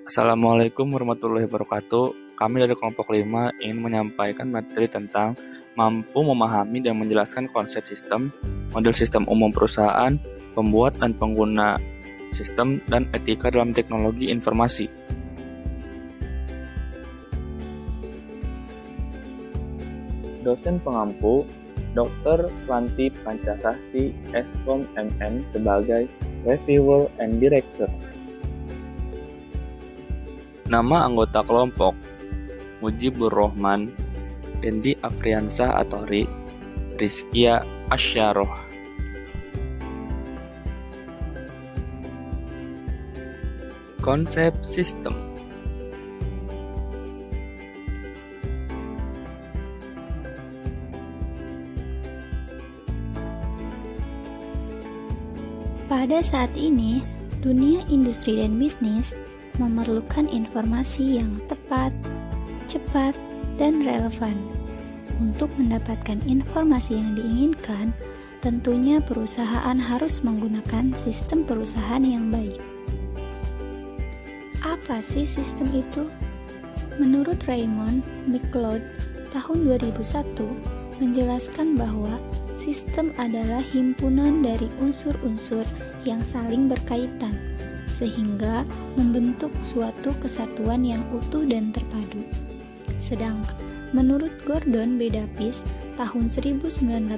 Assalamualaikum warahmatullahi wabarakatuh. Kami dari kelompok 5 ingin menyampaikan materi tentang mampu memahami dan menjelaskan konsep sistem, model sistem umum perusahaan, pembuat dan pengguna sistem, dan etika dalam teknologi informasi. Dosen pengampu, Dr. Ranti Pancasasti, Eskom MM sebagai Reviewer and Director. Nama anggota kelompok, Mujibur Rohman, Dendi Afriansah Athori, Rizkia Asyaroh. Konsep sistem. Pada saat ini, dunia industri dan bisnis memerlukan informasi yang tepat, cepat, dan relevan. Untuk mendapatkan informasi yang diinginkan, tentunya perusahaan harus menggunakan sistem perusahaan yang baik. Apa sih sistem itu? Menurut Raymond McLeod tahun 2001 menjelaskan bahwa sistem adalah himpunan dari unsur-unsur yang saling berkaitan, sehingga membentuk suatu kesatuan yang utuh dan terpadu. Sedangkan menurut Gordon B. Davis tahun 1984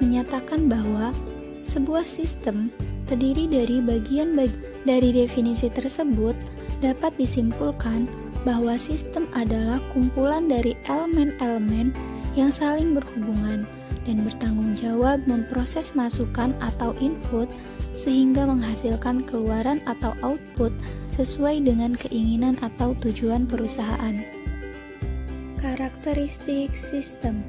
menyatakan bahwa sebuah sistem terdiri dari bagian-bagian. Dari definisi tersebut dapat disimpulkan bahwa sistem adalah kumpulan dari elemen-elemen yang saling berhubungan dan bertanggung jawab memproses masukan atau input sehingga menghasilkan keluaran atau output sesuai dengan keinginan atau tujuan perusahaan. Karakteristik sistem.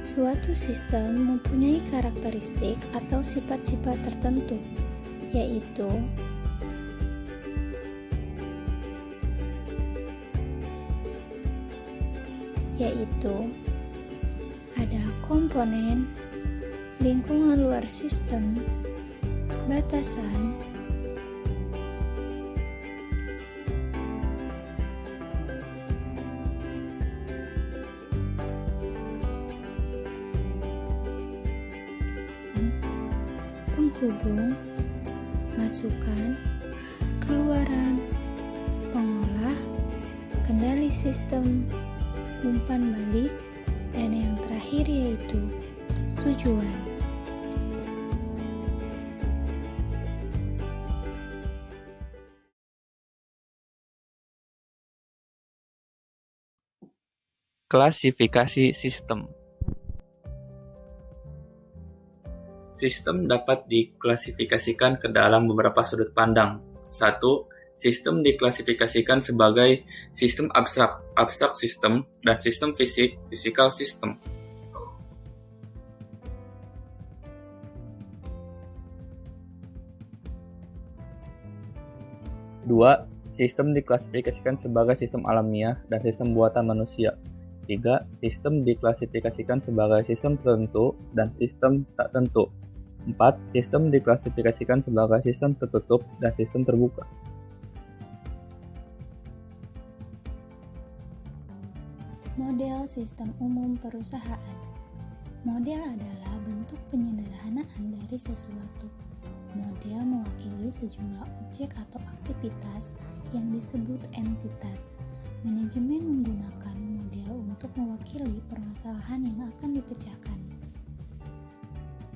Suatu sistem mempunyai karakteristik atau sifat-sifat tertentu, yaitu ada komponen, lingkungan luar sistem, batasan, penghubung, masukan, keluaran, pengolah, kendali sistem, umpan balik, dan yang terakhir yaitu tujuan. Klasifikasi sistem. Sistem dapat diklasifikasikan ke dalam beberapa sudut pandang. 1. Sistem diklasifikasikan sebagai sistem abstrak sistem, dan sistem physical system. 2. Sistem diklasifikasikan sebagai sistem alamiah dan sistem buatan manusia. 3. Sistem diklasifikasikan sebagai sistem tertentu dan sistem tak tentu. 4. Sistem diklasifikasikan sebagai sistem tertutup dan sistem terbuka. Model sistem umum perusahaan. Model adalah bentuk penyederhanaan dari sesuatu. Model mewakili sejumlah objek atau aktivitas yang disebut entitas. Manajemen menggunakan model untuk mewakili permasalahan yang akan dipecahkan.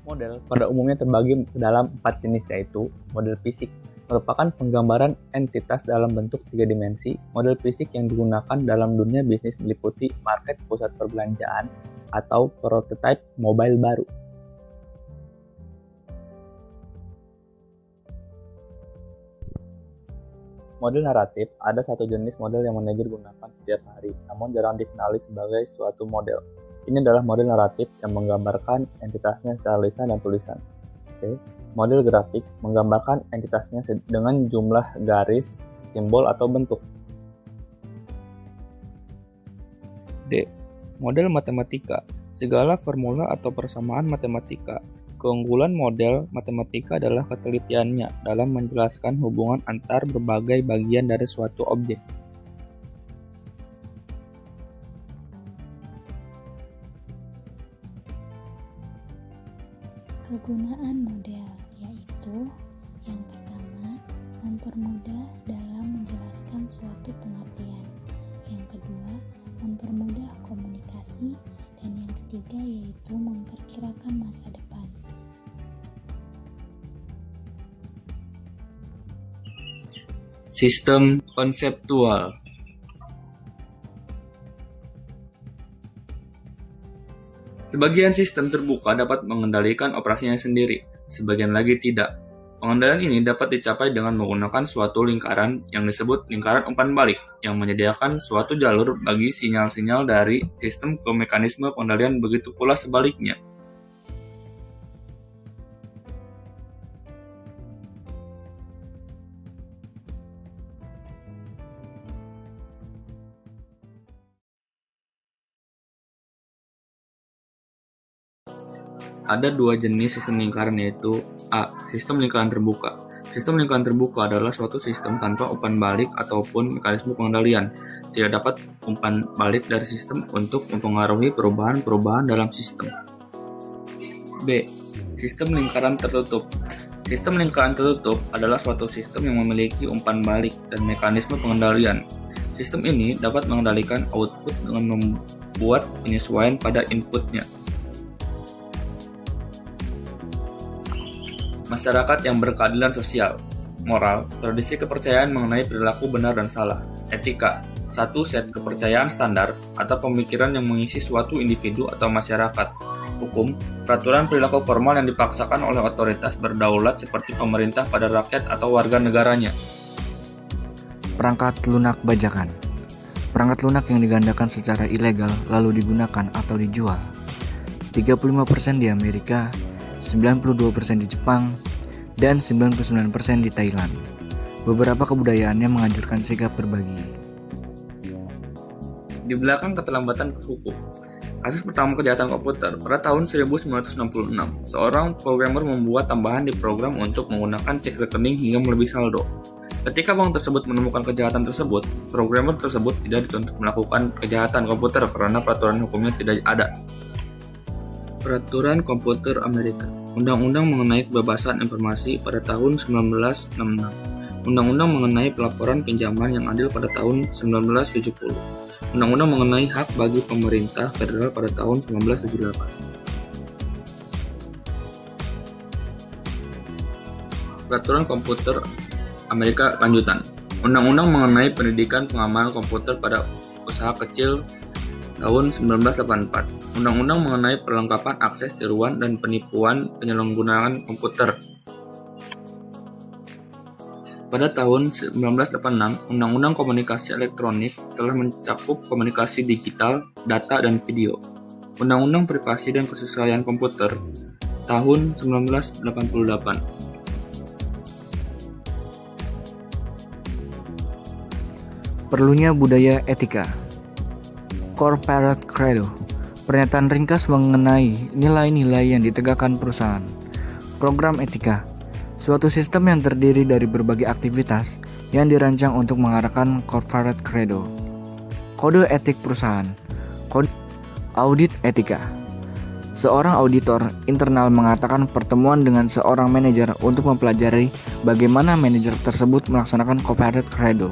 Model pada umumnya terbagi ke dalam 4 jenis, yaitu model fisik, merupakan penggambaran entitas dalam bentuk 3 dimensi. Model fisik yang digunakan dalam dunia bisnis meliputi market pusat perbelanjaan atau prototipe mobile baru. Model naratif, ada satu jenis model yang manajer gunakan setiap hari, namun jarang dikenali sebagai suatu model. Ini adalah model naratif yang menggambarkan entitasnya secara lisan dan tulisan. Oke. Model grafik menggambarkan entitasnya dengan jumlah garis, simbol, atau bentuk. D. Model matematika. Segala formula atau persamaan matematika, Keunggulan model matematika adalah ketelitiannya dalam menjelaskan hubungan antar berbagai bagian dari suatu objek. Kegunaan model yaitu yang pertama, mempermudah dalam menjelaskan suatu pengertian. Yang kedua, mempermudah komunikasi. Dan yang ketiga yaitu memperkirakan masa depan. Sistem konseptual. Sebagian sistem terbuka dapat mengendalikan operasinya sendiri, sebagian lagi tidak. Pengendalian ini dapat dicapai dengan menggunakan suatu lingkaran yang disebut lingkaran umpan balik, yang menyediakan suatu jalur bagi sinyal-sinyal dari sistem ke mekanisme pengendalian, begitu pula sebaliknya. Ada dua jenis sistem lingkaran, yaitu A. Sistem lingkaran terbuka. Sistem lingkaran terbuka adalah suatu sistem tanpa umpan balik ataupun mekanisme pengendalian. Tidak dapat umpan balik dari sistem untuk mempengaruhi perubahan-perubahan dalam sistem. B. Sistem lingkaran tertutup. Sistem lingkaran tertutup adalah suatu sistem yang memiliki umpan balik dan mekanisme pengendalian. Sistem ini dapat mengendalikan output dengan membuat penyesuaian pada inputnya. Masyarakat yang berkeadilan sosial, moral, tradisi kepercayaan mengenai perilaku benar dan salah, etika, satu set kepercayaan standar atau pemikiran yang mengisi suatu individu atau masyarakat, hukum, peraturan perilaku formal yang dipaksakan oleh otoritas berdaulat seperti pemerintah pada rakyat atau warga negaranya. Perangkat lunak bajakan. Perangkat lunak yang digandakan secara ilegal lalu digunakan atau dijual. 35% di Amerika, 92% di Jepang, dan 99% di Thailand. Beberapa kebudayaannya menganjurkan sikap berbagi. Di belakang keterlambatan hukum. Kasus pertama kejahatan komputer pada tahun 1966, seorang programmer membuat tambahan di program untuk menggunakan cek rekening hingga melebihi saldo. Ketika bank tersebut menemukan kejahatan tersebut, programmer tersebut tidak dituntut melakukan kejahatan komputer karena peraturan hukumnya tidak ada. Peraturan Komputer Amerika. Undang-Undang mengenai kebebasan informasi pada tahun 1966. Undang-Undang mengenai pelaporan pinjaman yang adil pada tahun 1970. Undang-Undang mengenai hak bagi pemerintah federal pada tahun 1978. Peraturan Komputer Amerika lanjutan. Undang-Undang mengenai pendidikan pengamanan komputer pada usaha kecil tahun 1984. Undang-Undang mengenai perlengkapan akses tiruan dan penipuan penyalahgunaan komputer. Pada tahun 1986, Undang-Undang Komunikasi Elektronik telah mencakup komunikasi digital, data, dan video. Undang-Undang Privasi dan Kesesuaian Komputer tahun 1988. Perlunya budaya etika. Corporate Credo. Pernyataan ringkas mengenai nilai-nilai yang ditegakkan perusahaan. Program etika. Suatu sistem yang terdiri dari berbagai aktivitas yang dirancang untuk mengarahkan corporate credo. Kode etik perusahaan. Kode audit etika. Seorang auditor internal mengatakan pertemuan dengan seorang manajer untuk mempelajari bagaimana manajer tersebut melaksanakan corporate credo.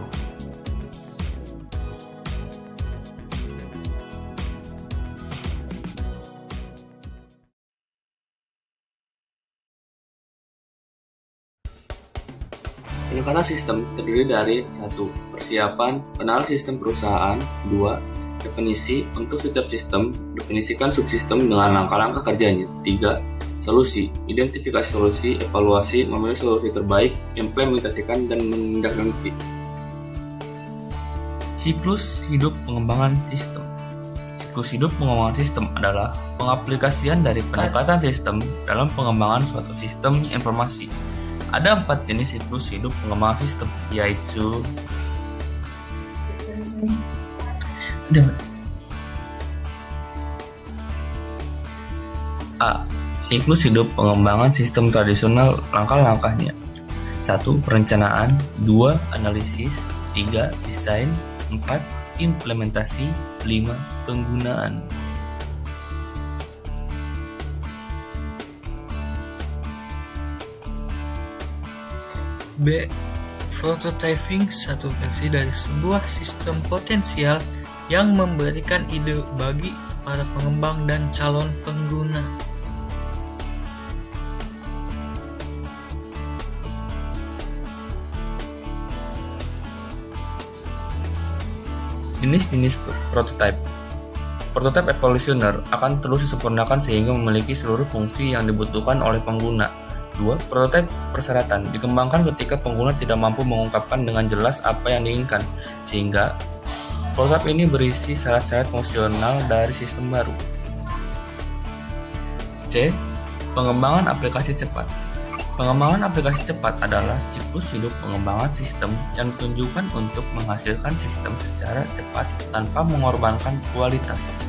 Penyelenggaraan sistem terdiri dari 1. Persiapan, kenal sistem perusahaan. 2. Definisi, untuk setiap sistem, definisikan subsistem dengan langkah-langkah kerjanya. 3. Solusi, identifikasi solusi, evaluasi, memilih solusi terbaik, implementasikan, dan menindaklanjuti. Siklus hidup pengembangan sistem. Siklus hidup pengembangan sistem adalah pengaplikasian dari pendekatan sistem dalam pengembangan suatu sistem informasi. Ada 4 jenis siklus hidup pengembangan sistem, yaitu A. Siklus hidup pengembangan sistem tradisional langkah-langkahnya. 1. Perencanaan. 2. Analisis. 3. Desain. 4. Implementasi. 5. Penggunaan. B. Prototyping, satu versi dari sebuah sistem potensial yang memberikan ide bagi para pengembang dan calon pengguna. Jenis-jenis prototype. Prototype evolutioner akan terus disempurnakan sehingga memiliki seluruh fungsi yang dibutuhkan oleh pengguna. 2. Prototipe persyaratan dikembangkan ketika pengguna tidak mampu mengungkapkan dengan jelas apa yang diinginkan, sehingga prototipe ini berisi syarat-syarat fungsional dari sistem baru. C. Pengembangan aplikasi cepat. Pengembangan aplikasi cepat adalah siklus hidup pengembangan sistem yang ditunjukkan untuk menghasilkan sistem secara cepat tanpa mengorbankan kualitas.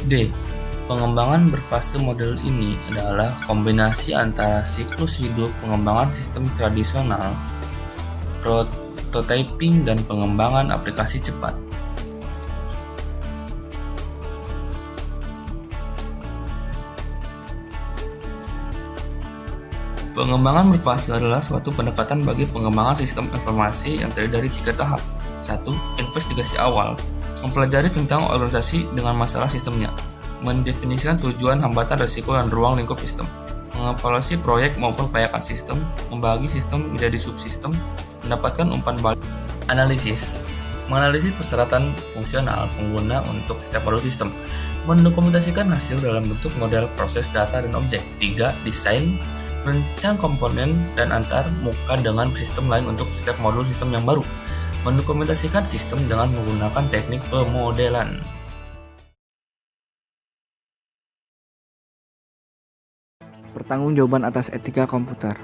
D. Pengembangan berfase model ini adalah kombinasi antara siklus hidup pengembangan sistem tradisional, prototyping, dan pengembangan aplikasi cepat. Pengembangan berfase adalah suatu pendekatan bagi pengembangan sistem informasi yang terdiri dari 3 tahap. 1. Investigasi awal. Mempelajari tentang organisasi dengan masalah sistemnya, mendefinisikan tujuan, hambatan, risiko, dan ruang lingkup sistem, mengevaluasi proyek maupun kelayakan sistem, membagi sistem menjadi subsistem, mendapatkan umpan balik. Analisis. Menganalisis persyaratan fungsional pengguna untuk setiap modul sistem, mendokumentasikan hasil dalam bentuk model, proses, data, dan objek. 3. Desain. Merancang komponen dan antar muka dengan sistem lain untuk setiap modul sistem yang baru, mendokumentasikan sistem dengan menggunakan teknik pemodelan. Pertanggungjawaban atas etika komputer.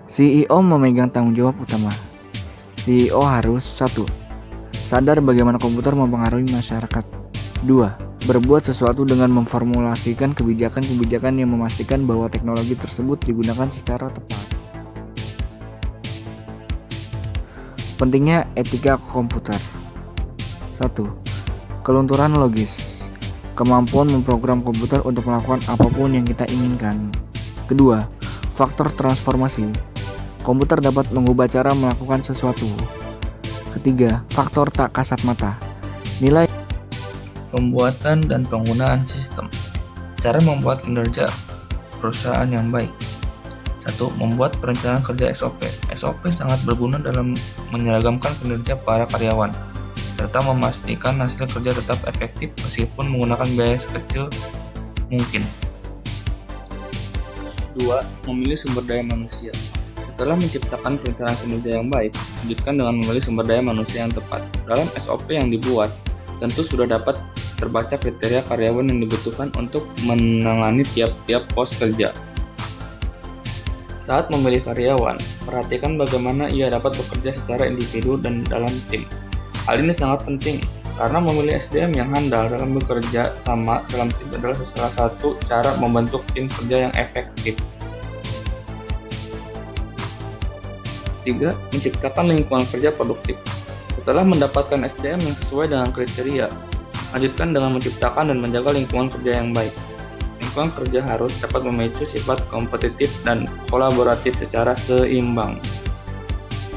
CEO memegang tanggung jawab utama. CEO harus 1. Sadar bagaimana komputer mempengaruhi masyarakat. 2. Berbuat sesuatu dengan memformulasikan kebijakan-kebijakan yang memastikan bahwa teknologi tersebut digunakan secara tepat. Pentingnya etika komputer. 1. Kelunturan logis. Kemampuan memprogram komputer untuk melakukan apapun yang kita inginkan. Kedua, faktor transformasi. Komputer dapat mengubah cara melakukan sesuatu. Ketiga, faktor tak kasat mata. Nilai Pembuatan dan penggunaan sistem. Cara membuat kinerja perusahaan yang baik. 1. Membuat perencanaan kerja SOP. SOP sangat berguna dalam menyeragamkan kinerja para karyawan, serta memastikan hasil kerja tetap efektif meskipun menggunakan biaya sekecil mungkin. 2. Memilih sumber daya manusia. Setelah menciptakan perencanaan kinerja yang baik, lanjutkan dengan memilih sumber daya manusia yang tepat. Dalam SOP yang dibuat, tentu sudah dapat terbaca kriteria karyawan yang dibutuhkan untuk menangani tiap-tiap pos kerja. Saat memilih karyawan, perhatikan bagaimana ia dapat bekerja secara individu dan dalam tim. Hal ini sangat penting karena memilih SDM yang handal dalam bekerja sama dalam tim adalah salah satu cara membentuk tim kerja yang efektif. 3. Menciptakan lingkungan kerja produktif. Setelah mendapatkan SDM yang sesuai dengan kriteria, lanjutkan dengan menciptakan dan menjaga lingkungan kerja yang baik. Lingkungan kerja harus dapat memicu sifat kompetitif dan kolaboratif secara seimbang.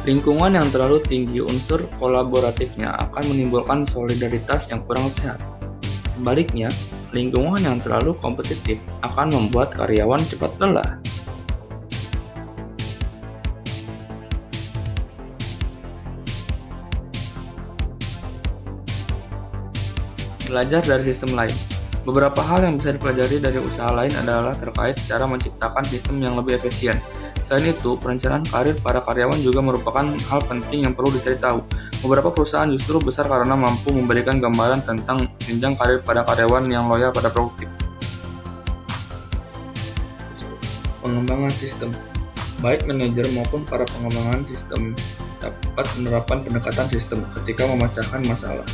Lingkungan yang terlalu tinggi unsur kolaboratifnya akan menimbulkan solidaritas yang kurang sehat. Sebaliknya, lingkungan yang terlalu kompetitif akan membuat karyawan cepat lelah. Belajar dari sistem lain. Beberapa hal yang bisa dipelajari dari usaha lain adalah terkait cara menciptakan sistem yang lebih efisien. Selain itu, perencanaan karir para karyawan juga merupakan hal penting yang perlu dicari tahu. Beberapa perusahaan justru besar karena mampu memberikan gambaran tentang jenjang karir pada karyawan yang loyal pada produktif. Pengembangan sistem. Baik manajer maupun para pengembangan sistem dapat menerapkan pendekatan sistem ketika memecahkan masalah.